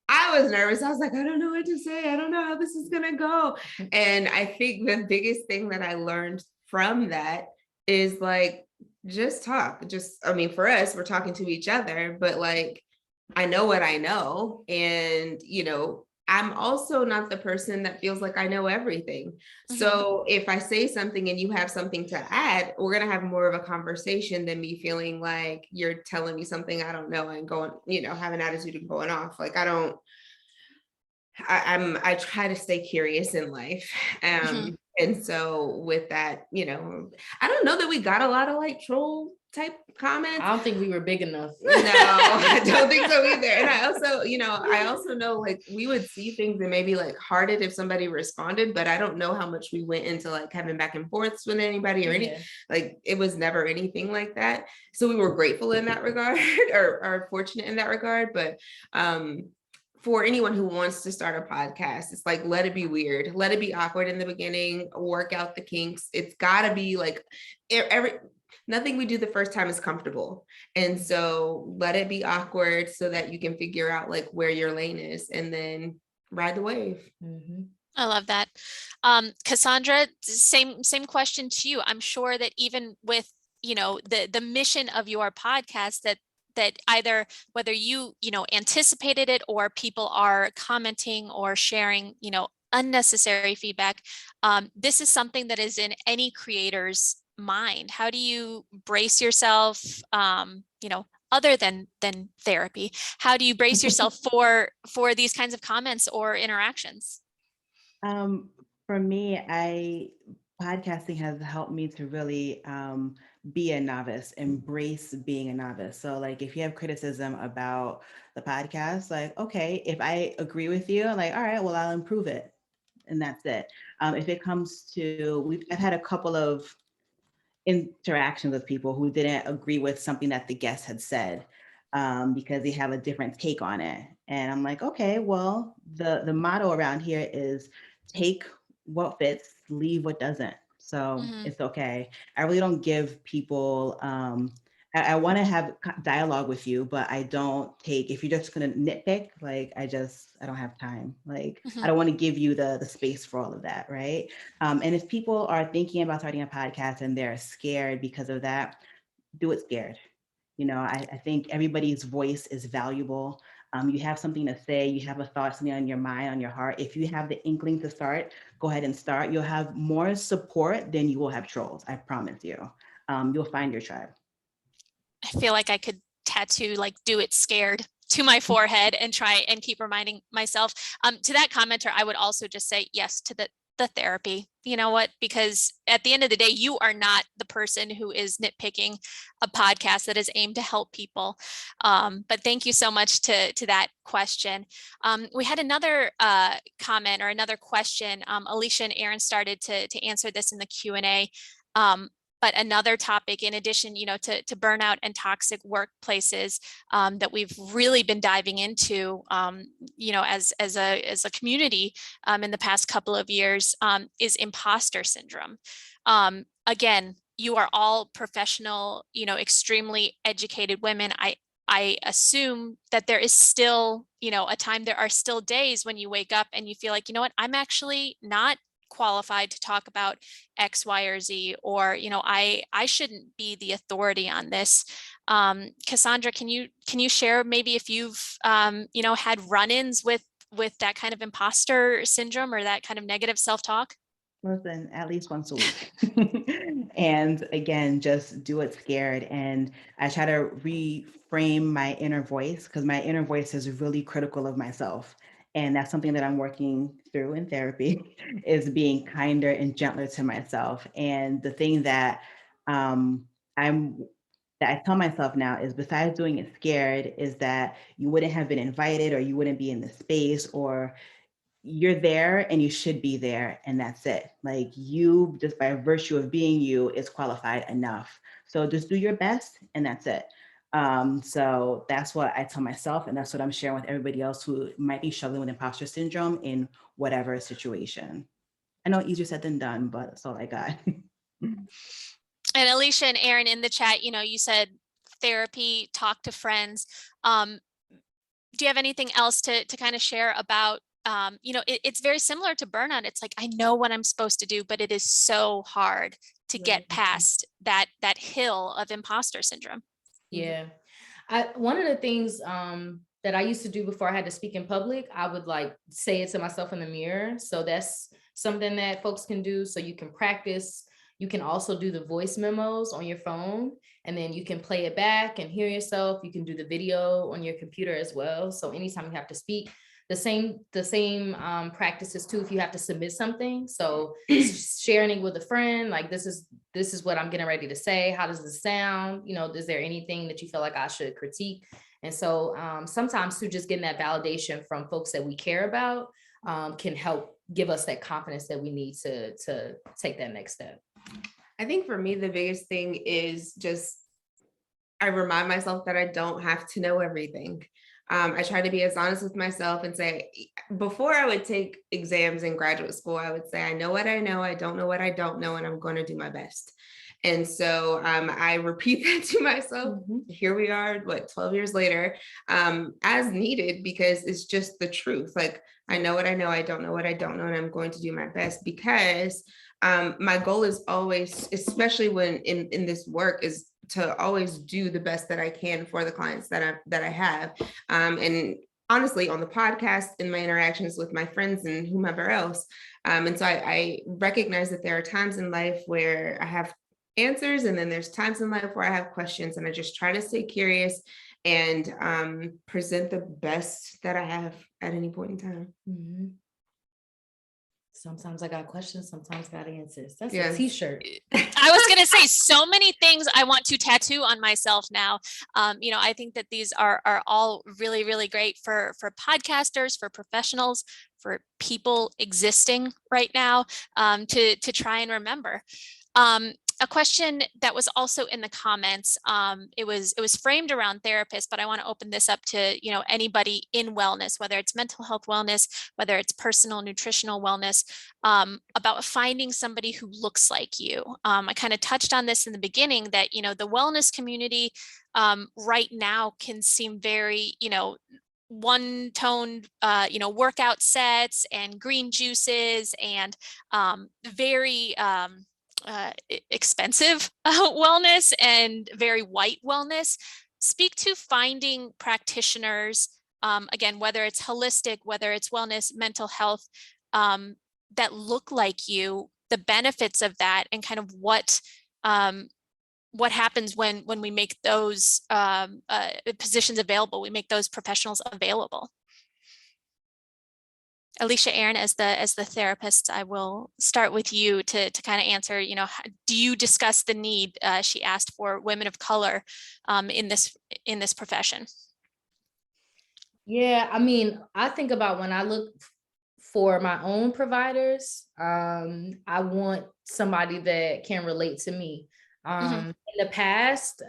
I was nervous. I was like, I don't know what to say. I don't know how this is gonna go. And I think the biggest thing that I learned from that is like, just talk. I mean, for us, we're talking to each other, but like, I know what I know. And, I'm also not the person that feels like I know everything. So if I say something and you have something to add, we're going to have more of a conversation than me feeling like you're telling me something I don't know and going, have an attitude and going off. Like, I try to stay curious in life. And so with that, I don't know that we got a lot of like troll type comments. I don't think we were big enough. No, I don't think so either. And I also know like we would see things and maybe like heart it if somebody responded, but I don't know how much we went into like having back and forths with anybody or any, like it was never anything like that. So we were grateful in that regard or fortunate in that regard. But for anyone who wants to start a podcast, it's like, let it be weird, let it be awkward in the beginning, work out the kinks. It's gotta be like nothing we do the first time is comfortable. And so let it be awkward so that you can figure out like where your lane is and then ride the wave. I love that. Cassandra, same question to you. I'm sure that even with, the mission of your podcast, that either whether you anticipated it or people are commenting or sharing, unnecessary feedback, this is something that is in any creator's mind. How do you brace yourself, other than therapy? How do you brace yourself for these kinds of comments or interactions? For me, podcasting has helped me to really be a novice, embrace being a novice. So like if you have criticism about the podcast, like, okay, if I agree with you, I'm like, all right, well, I'll improve it. And that's it. If it comes to, I've had a couple of interactions with people who didn't agree with something that the guest had said because they have a different take on it. And I'm like, okay, well, the motto around here is take what fits, leave what doesn't. So it's okay. I really don't give people, I want to have dialogue with you, but I don't take, if you're just going to nitpick, like, I don't have time. Like, I don't want to give you the space for all of that. Right. And if people are thinking about starting a podcast and they're scared because of that, do it scared. I think everybody's voice is valuable. You have something to say, you have a thought, something on your mind, on your heart. If you have the inkling to start, go ahead and start. You'll have more support than you will have trolls. I promise you. You'll find your tribe. I feel like I could tattoo like "do it scared" to my forehead and try and keep reminding myself. To that commenter, I would also just say yes to the therapy. You know what? Because at the end of the day, you are not the person who is nitpicking a podcast that is aimed to help people. But thank you so much to that question. We had another comment or another question. Alicia and Erin started to answer this in the Q&A. But another topic, in addition, to burnout and toxic workplaces, that we've really been diving into, as a community in the past couple of years, is imposter syndrome. Again, you are all professional, extremely educated women. I assume that there is still, a time, there are still days when you wake up and you feel like, I'm actually not qualified to talk about X, Y, or Z, or I shouldn't be the authority on this. Cassandra, can you share maybe if you've had run-ins with with that kind of imposter syndrome or that kind of negative self-talk? Listen, at least once a week. And again, just do it scared. And I try to reframe my inner voice because my inner voice is really critical of myself. And that's something that I'm working through in therapy is being kinder and gentler to myself. And the thing that I'm that I tell myself now is besides doing it scared is that you wouldn't have been invited or you wouldn't be in the space or you're there and you should be there and that's it. Like you just by virtue of being you is qualified enough. So just do your best and that's it. So that's what I tell myself and that's what I'm sharing with everybody else who might be struggling with imposter syndrome in whatever situation. I know easier said than done, but that's all I got. And Alicia and Erin in the chat, you said therapy, talk to friends. Do you have anything else to kind of share about, it's very similar to burnout. It's like, I know what I'm supposed to do, but it is so hard to get past that hill of imposter syndrome. Yeah. One of the things that I used to do before I had to speak in public, I would like say it to myself in the mirror. So that's something that folks can do. So you can practice. You can also do the voice memos on your phone, and then you can play it back and hear yourself. You can do the video on your computer as well. So anytime you have to speak, the same practices too, if you have to submit something. So sharing it with a friend, like this is what I'm getting ready to say. How does this sound? Is there anything that you feel like I should critique? And so sometimes too, just getting that validation from folks that we care about can help give us that confidence that we need to take that next step. I think for me, the biggest thing is just, I remind myself that I don't have to know everything. I try to be as honest with myself and say, before I would take exams in graduate school, I would say, I know what I know, I don't know what I don't know, and I'm going to do my best. And so I repeat that to myself. Here we are, 12 years later, as needed, because it's just the truth. Like, I know what I know, I don't know what I don't know, and I'm going to do my best because my goal is always, especially when in this work, is to always do the best that I can for the clients that I have. And honestly, on the podcast, in my interactions with my friends and whomever else. And so I recognize that there are times in life where I have answers, and then there's times in life where I have questions, and I just try to stay curious and present the best that I have at any point in time. Mm-hmm. Sometimes I got questions, sometimes I got answers. That's Yes. a t-shirt. I was going to say so many things I want to tattoo on myself now. I think that these are all really, really great for podcasters, for professionals, for people existing right now, to try and remember. A question that was also in the comments, it was framed around therapists, but I want to open this up to, anybody in wellness, whether it's mental health wellness, whether it's personal nutritional wellness, about finding somebody who looks like you. I kind of touched on this in the beginning that, the wellness community right now can seem very, one-toned, workout sets and green juices and very expensive wellness and very white wellness. Speak to finding practitioners, again, whether it's holistic, whether it's wellness, mental health, that look like you, the benefits of that, and kind of what happens when we make those positions available, we make those professionals available. Alicia, Erin, as the therapist, I will start with you to kind of answer, do you discuss the need, she asked, for women of color in this profession? Yeah, I mean, I think about when I look for my own providers, I want somebody that can relate to me. In the past,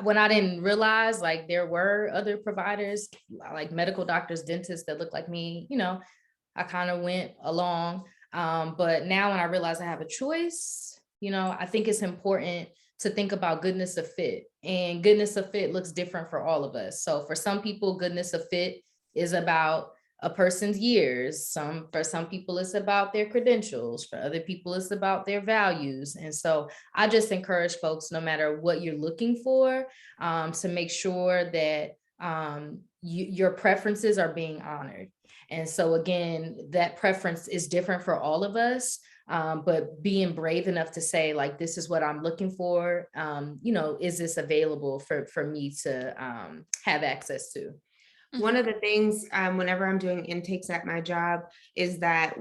when I didn't realize like there were other providers, like medical doctors, dentists that look like me, I kind of went along. But now when I realize I have a choice, I think it's important to think about goodness of fit, and goodness of fit looks different for all of us. So for some people, goodness of fit is about a person's years. For some people, it's about their credentials. For other people, it's about their values. And so I just encourage folks, no matter what you're looking for, to make sure that your preferences are being honored. And so again, that preference is different for all of us. But being brave enough to say, like, this is what I'm looking for, is this available for me to have access to? One of the things whenever I'm doing intakes at my job is that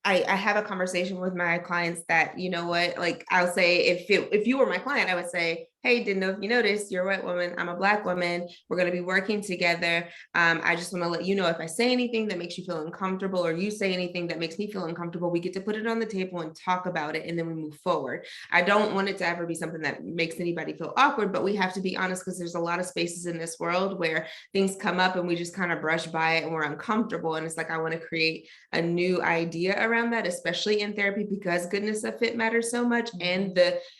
I have a conversation with my clients that, you know what, like I'll say, if you were my client, I would say, hey, didn't know if you noticed, you're a white woman, I'm a Black woman, we're going to be working together. I just want to let you know, if I say anything that makes you feel uncomfortable, or you say anything that makes me feel uncomfortable, we get to put it on the table and talk about it, and then we move forward. I don't want it to ever be something that makes anybody feel awkward, but we have to be honest, because there's a lot of spaces in this world where things come up and we just kind of brush by it and we're uncomfortable. And it's like, I want to create a new idea around that, especially in therapy, because goodness of fit matters so much. And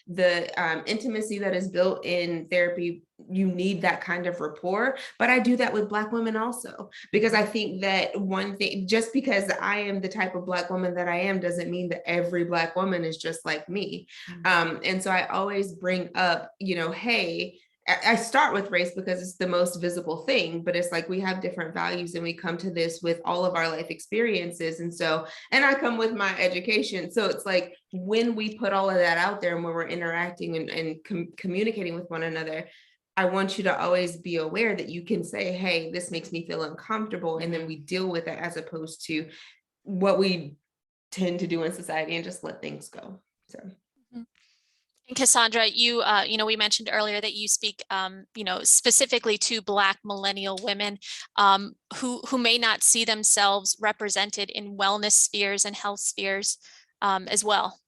the intimacy that is built in therapy, you need that kind of rapport. But I do that with Black women also, because I think that one thing, just because I am the type of Black woman that I am, doesn't mean that every Black woman is just like me. And so I always bring up, hey, I start with race because it's the most visible thing, but it's like we have different values and we come to this with all of our life experiences. And I come with my education. So it's like when we put all of that out there and when we're interacting and communicating with one another, I want you to always be aware that you can say, hey, this makes me feel uncomfortable. And then we deal with it, as opposed to what we tend to do in society and just let things go. So. And Cassandra, we mentioned earlier that you speak, specifically to Black millennial women who may not see themselves represented in wellness spheres and health spheres as well.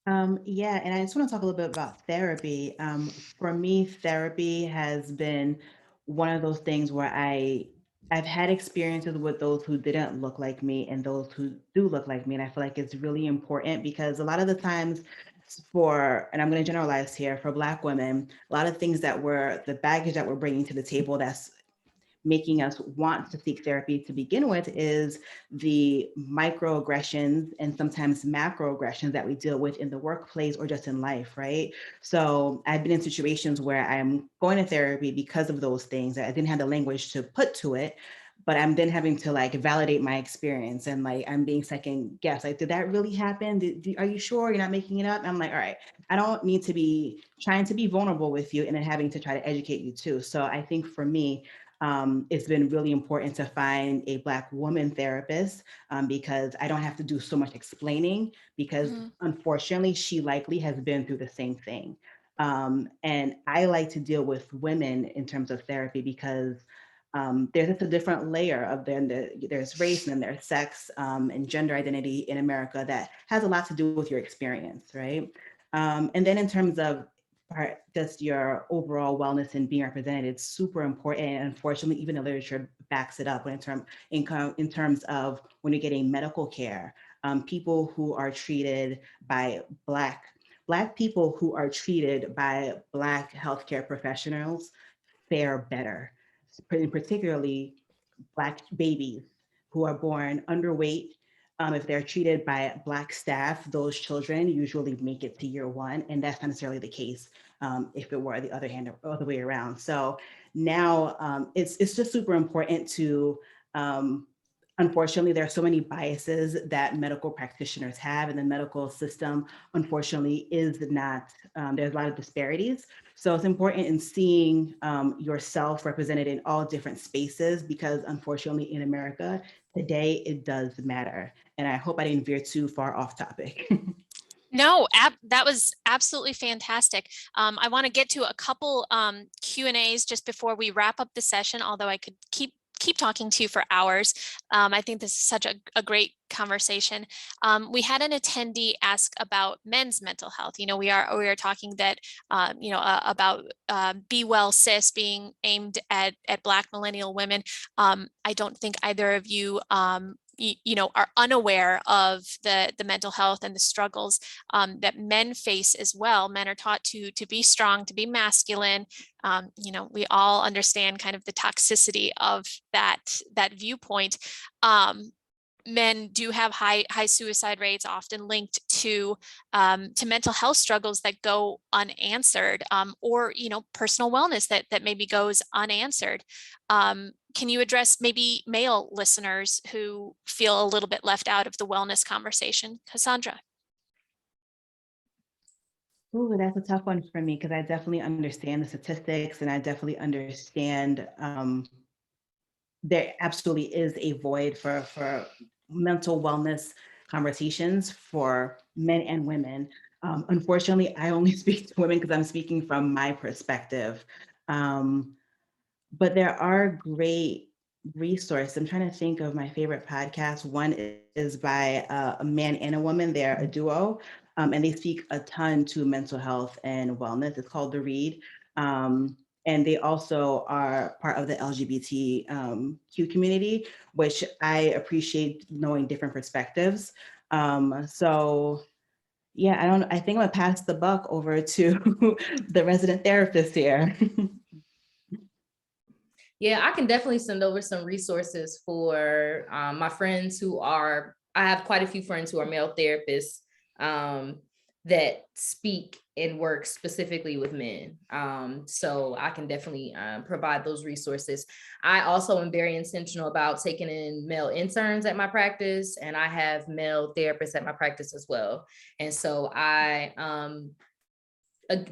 Yeah, and I just want to talk a little bit about therapy. For me, therapy has been one of those things where I've had experiences with those who didn't look like me and those who do look like me. And I feel like it's really important because a lot of the times and I'm going to generalize here, for Black women, a lot of things the baggage that we're bringing to the table that's making us want to seek therapy to begin with is the microaggressions and sometimes macroaggressions that we deal with in the workplace or just in life, right? So I've been in situations where I'm going to therapy because of those things. I didn't have the language to put to it, but I'm then having to validate my experience, and I'm being second guessed. Did that really happen? Are you sure you're not making it up? And I'm like, all right, I don't need to be trying to be vulnerable with you and then having to try to educate you too. So I think for me, it's been really important to find a Black woman therapist because I don't have to do so much explaining, because unfortunately, she likely has been through the same thing. And I like to deal with women in terms of therapy because there's just a different layer of there's race and then there's sex and gender identity in America that has a lot to do with your experience, right? And then in terms of just your overall wellness and being represented, it's super important. And unfortunately, even the literature backs it up in terms of when you're getting medical care, people who are treated by Black people who are treated by Black healthcare professionals fare better, particularly Black babies who are born underweight. If they're treated by Black staff, those children usually make it to year one, and that's not necessarily the case if it were the other way around. So now it's just super important to, unfortunately, there are so many biases that medical practitioners have, and the medical system, unfortunately, is not, there's a lot of disparities. So it's important in seeing yourself represented in all different spaces, because unfortunately in America today, it does matter. And I hope I didn't veer too far off topic. No, that was absolutely fantastic. I want to get to a couple Q&As just before we wrap up the session, although I could keep talking to you for hours. I think this is such a great conversation. We had an attendee ask about men's mental health. We are talking that about Be Well Cis being aimed at Black millennial women. I don't think either of you are unaware of the mental health and the struggles that men face as well. Men are taught to be strong, to be masculine. We all understand kind of the toxicity of that viewpoint. men do have high suicide rates, often linked to mental health struggles that go unanswered, or personal wellness that maybe goes unanswered. Can you address maybe male listeners who feel a little bit left out of the wellness conversation, Cassandra? Ooh, that's a tough one for me because I definitely understand the statistics and I definitely understand there absolutely is a void for mental wellness conversations for men and women. Unfortunately, I only speak to women because I'm speaking from my perspective. But there are great resources. I'm trying to think of my favorite podcasts. One is by a man and a woman. They're a duo, and they speak a ton to mental health and wellness. It's called The Read. And they also are part of the LGBTQ community, which I appreciate knowing different perspectives. So yeah, I think I'm gonna pass the buck over to the resident therapist here. Yeah, I can definitely send over some resources for my friends I have quite a few friends who are male therapists that speak and work specifically with men. So I can definitely provide those resources. I also am very intentional about taking in male interns at my practice, and I have male therapists at my practice as well. And so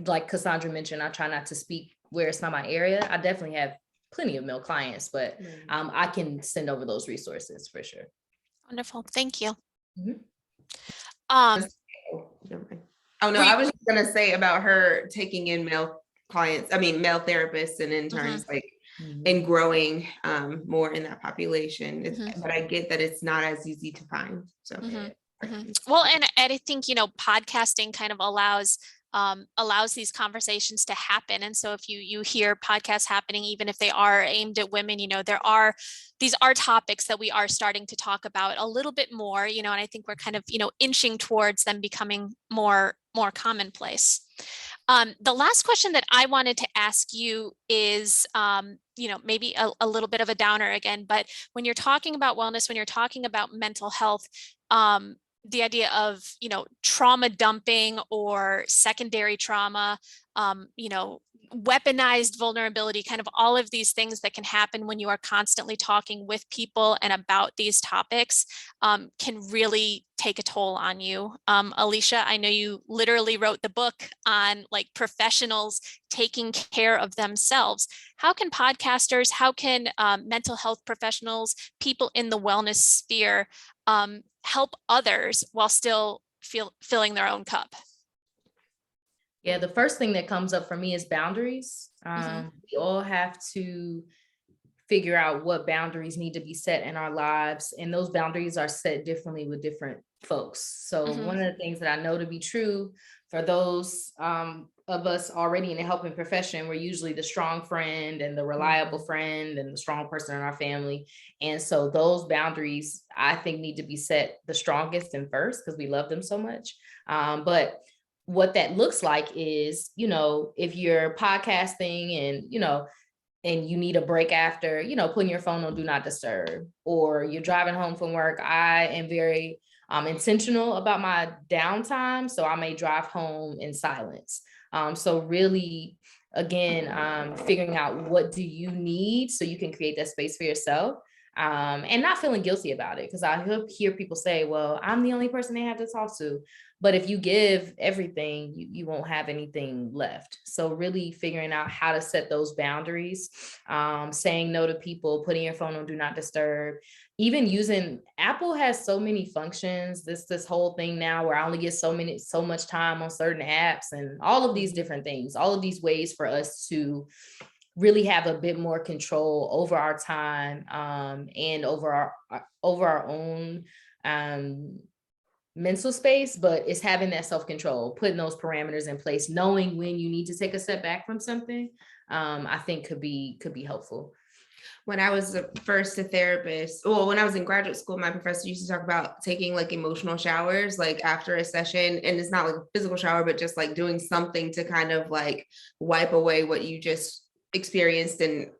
like Cassandra mentioned, I try not to speak where it's not my area. I definitely have plenty of male clients, but I can send over those resources for sure. Wonderful. Thank you. Mhm. Oh no, I was just gonna say about her taking in male therapists and interns, like, and growing more in that population. But I get that it's not as easy to find. So well, and I think podcasting kind of allows these conversations to happen. And so if you hear podcasts happening, even if they are aimed at women, these are topics that we are starting to talk about a little bit more, and I think we're kind of, inching towards them becoming more commonplace. The last question that I wanted to ask you is, maybe a little bit of a downer again, but when you're talking about wellness, when you're talking about mental health, the idea of, trauma dumping or secondary trauma, weaponized vulnerability, kind of all of these things that can happen when you are constantly talking with people and about these topics, can really take a toll on you. Alicia, I know you literally wrote the book on professionals taking care of themselves. How can podcasters, how can mental health professionals, people in the wellness sphere, help others while still filling their own cup? Yeah, the first thing that comes up for me is boundaries. We all have to figure out what boundaries need to be set in our lives, and those boundaries are set differently with different folks. So one of the things that I know to be true for those of us already in the helping profession, we're usually the strong friend and the reliable friend and the strong person in our family. And so those boundaries, I think, need to be set the strongest and first because we love them so much. But what that looks like is, if you're podcasting and you need a break after, putting your phone on do not disturb, or you're driving home from work. I am very intentional about my downtime. So I may drive home in silence. So really, again, figuring out what do you need so you can create that space for yourself. And not feeling guilty about it. Because I hear people say, well, I'm the only person they have to talk to. But if you give everything, you won't have anything left. So really figuring out how to set those boundaries, saying no to people, putting your phone on do not disturb, even using Apple has so many functions, this whole thing now where I only get so much time on certain apps and all of these different things, all of these ways for us to really have a bit more control over our time and over our own mental space, but it's having that self-control, putting those parameters in place, knowing when you need to take a step back from something, I think could be helpful. When I was first a therapist, when I was in graduate school, my professor used to talk about taking emotional showers, after a session, and it's not a physical shower, but just doing something to kind of wipe away what you just experienced and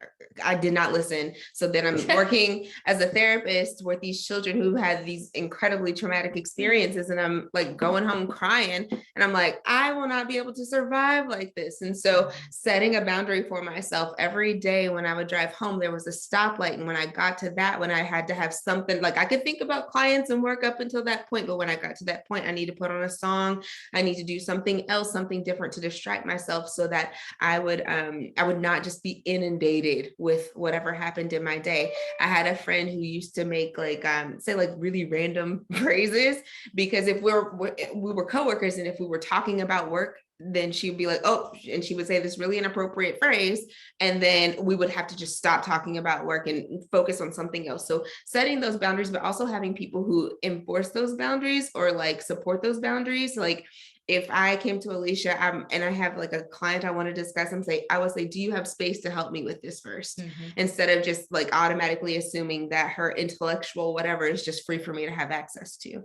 I did not listen. So then I'm working as a therapist with these children who had these incredibly traumatic experiences. And I'm like going home crying. And I'm like, I will not be able to survive like this. And so setting a boundary for myself every day when I would drive home, there was a stoplight. And when I got to that, when I had to have something, like I could think about clients and work up until that point. But when I got to that point, I need to put on a song. I need to do something else, something different to distract myself so that I would not just be inundated with whatever happened in my day. I had a friend who used to make like say like really random phrases, because if we were coworkers and if we were talking about work, then she'd be like, oh, and she would say this really inappropriate phrase. And then we would have to just stop talking about work and focus on something else. So setting those boundaries, but also having people who enforce those boundaries or like support those boundaries. Like if I came to Alicia and I have like a client I want to discuss and I would say, do you have space to help me with this first? Instead of just like automatically assuming that her intellectual whatever is just free for me to have access to.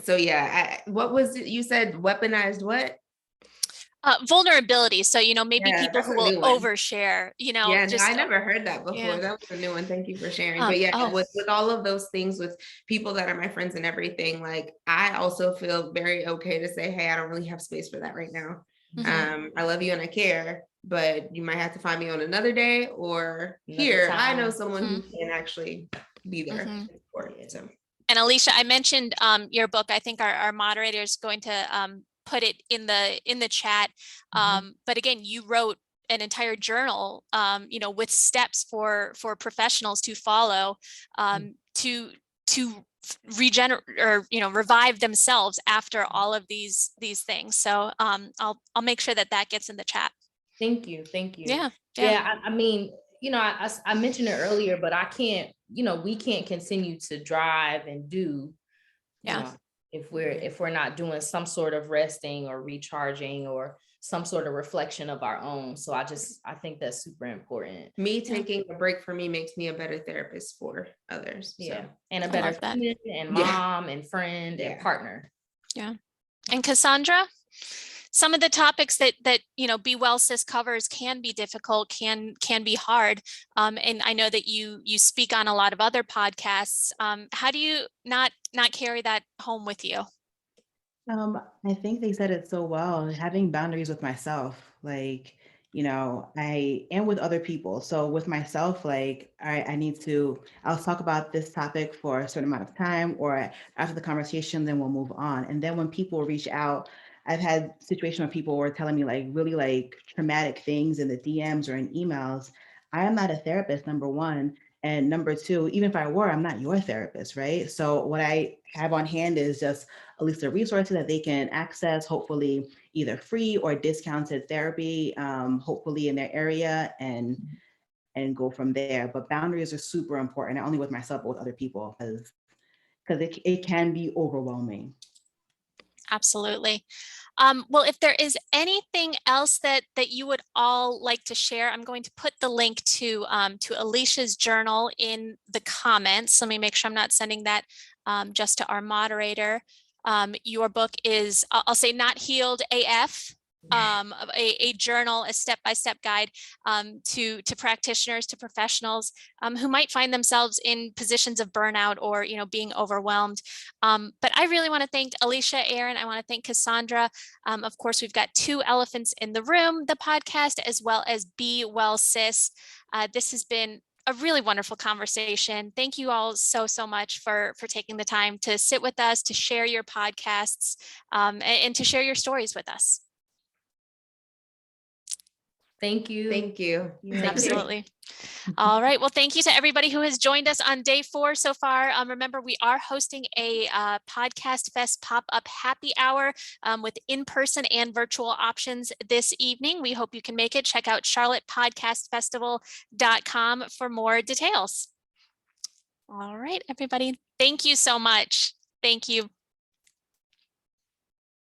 So yeah, what was it you said? Weaponized what? Vulnerability. So, maybe people who will overshare, Yeah, no, I never heard that before. Yeah. That was a new one. Thank you for sharing. But yeah, with all of those things, with people that are my friends and everything, like I also feel very okay to say, hey, I don't really have space for that right now. I love you and I care, but you might have to find me on another day or here. I know someone who can actually be there and support it. So. And Alicia, I mentioned your book. I think our moderator is going to put it in the chat. But again, you wrote an entire journal, with steps for professionals to follow to regenerate or revive themselves after all of these things. So I'll make sure that gets in the chat. Thank you. Yeah. I mean, I mentioned it earlier, but I can't, we can't continue to drive and do, if we're not doing some sort of resting or recharging or some sort of reflection of our own. So I think that's super important. Me taking a break for me makes me a better therapist for others. Yeah. So. And a better friend and mom and friend and partner. Yeah. And Cassandra, some of the topics that Be Well Sis covers can be difficult, can be hard. And I know that you speak on a lot of other podcasts. How do you not carry that home with you? I think they said it so well, having boundaries with myself, like, I am with other people. So with myself, like, I'll talk about this topic for a certain amount of time, or after the conversation, then we'll move on. And then when people reach out, I've had situations where people were telling me like really like traumatic things in the DMs or in emails. I am not a therapist, number one. And number two, even if I were, I'm not your therapist, right? So what I have on hand is just at least the resources that they can access, hopefully either free or discounted therapy, hopefully in their area, and go from there. But boundaries are super important, not only with myself, but with other people, because it can be overwhelming. Absolutely. Well, if there is anything else that you would all like to share, I'm going to put the link to Alicia's journal in the comments. Let me make sure I'm not sending that just to our moderator. Your book is, I'll say, Not Healed AF. A journal, a step-by-step guide to practitioners, to professionals who might find themselves in positions of burnout or being overwhelmed. But I really want to thank Alicia, Erin. I want to thank Cassandra. Of course, we've got Two Elephants in the Room, the podcast, as well as Be Well Sis. This has been a really wonderful conversation. Thank you all so much for taking the time to sit with us, to share your podcasts, and to share your stories with us. Thank you. Thank you. Absolutely. All right. Well, thank you to everybody who has joined us on day 4 so far. Remember, we are hosting a Podcast Fest pop-up happy hour with in-person and virtual options this evening. We hope you can make it. Check out charlottepodcastfestival.com for more details. All right, everybody. Thank you so much. Thank you.